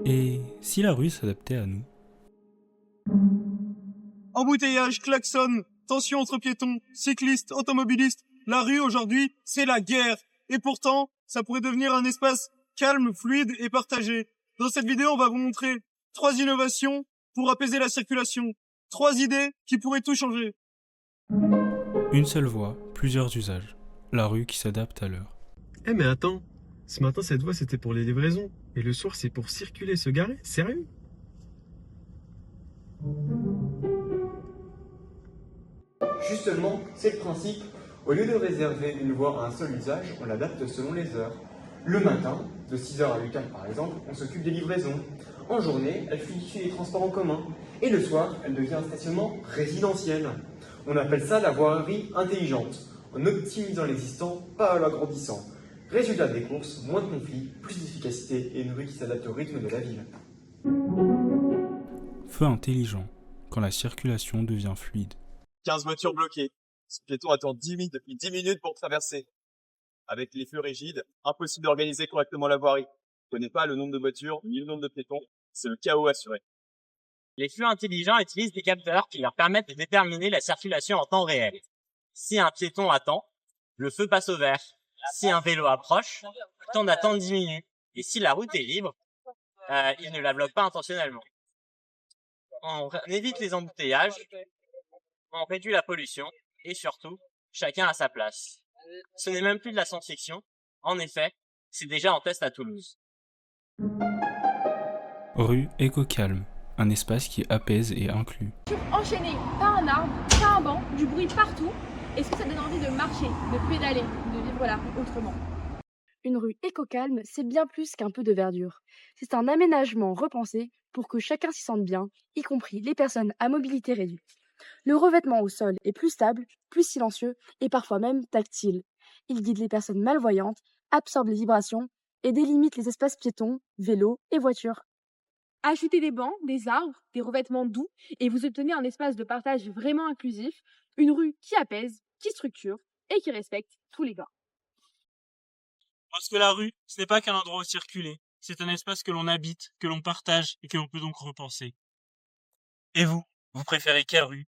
Et si la rue s'adaptait à nous? Embouteillage, klaxon, tension entre piétons, cyclistes, automobilistes. La rue aujourd'hui, c'est la guerre. Et pourtant, ça pourrait devenir un espace calme, fluide et partagé. Dans cette vidéo, on va vous montrer 3 innovations pour apaiser la circulation. 3 idées qui pourraient tout changer. Une seule voie, plusieurs usages. La rue qui s'adapte à l'heure. Eh mais attends, ce matin cette voie c'était pour les livraisons, et le soir c'est pour circuler, se garer, sérieux? Justement, c'est le principe. Au lieu de réserver une voie à un seul usage, on l'adapte selon les heures. Le matin, de 6h à 8h par exemple, on s'occupe des livraisons. En journée, elle fluidifie les transports en commun. Et le soir, elle devient un stationnement résidentiel. On appelle ça la voirie intelligente, en optimisant l'existant, pas en l'agrandissant. Résultat des courses, moins de conflits, plus d'efficacité et une rue qui s'adapte au rythme de la ville. Feu intelligent, quand la circulation devient fluide. 15 voitures bloquées. Ce piéton attend 10 minutes depuis 10 minutes pour traverser. Avec les feux rigides, impossible d'organiser correctement la voirie. On ne connaît pas le nombre de voitures ni le nombre de piétons. C'est le chaos assuré. Les feux intelligents utilisent des capteurs qui leur permettent de déterminer la circulation en temps réel. Si un piéton attend, le feu passe au vert. Si un vélo approche, le temps d'attente diminue. Et si la route est libre, il ne la bloque pas intentionnellement. On évite les embouteillages, on réduit la pollution et surtout, chacun à sa place. Ce n'est même plus de la science-fiction. En effet, c'est déjà en test à Toulouse. Rue éco-calme, un espace qui apaise et inclut. Enchaîné, pas un arbre, pas un banc, du bruit partout. Est-ce que ça donne envie de marcher, de pédaler, de vivre la rue autrement? Une rue éco-calme, c'est bien plus qu'un peu de verdure. C'est un aménagement repensé pour que chacun s'y sente bien, y compris les personnes à mobilité réduite. Le revêtement au sol est plus stable, plus silencieux et parfois même tactile. Il guide les personnes malvoyantes, absorbe les vibrations et délimite les espaces piétons, vélos et voitures. Ajoutez des bancs, des arbres, des revêtements doux et vous obtenez un espace de partage vraiment inclusif, une rue qui apaise, qui structure et qui respecte tous les corps. Parce que la rue, ce n'est pas qu'un endroit où circuler, c'est un espace que l'on habite, que l'on partage et que l'on peut donc repenser. Et vous préférez quelle rue?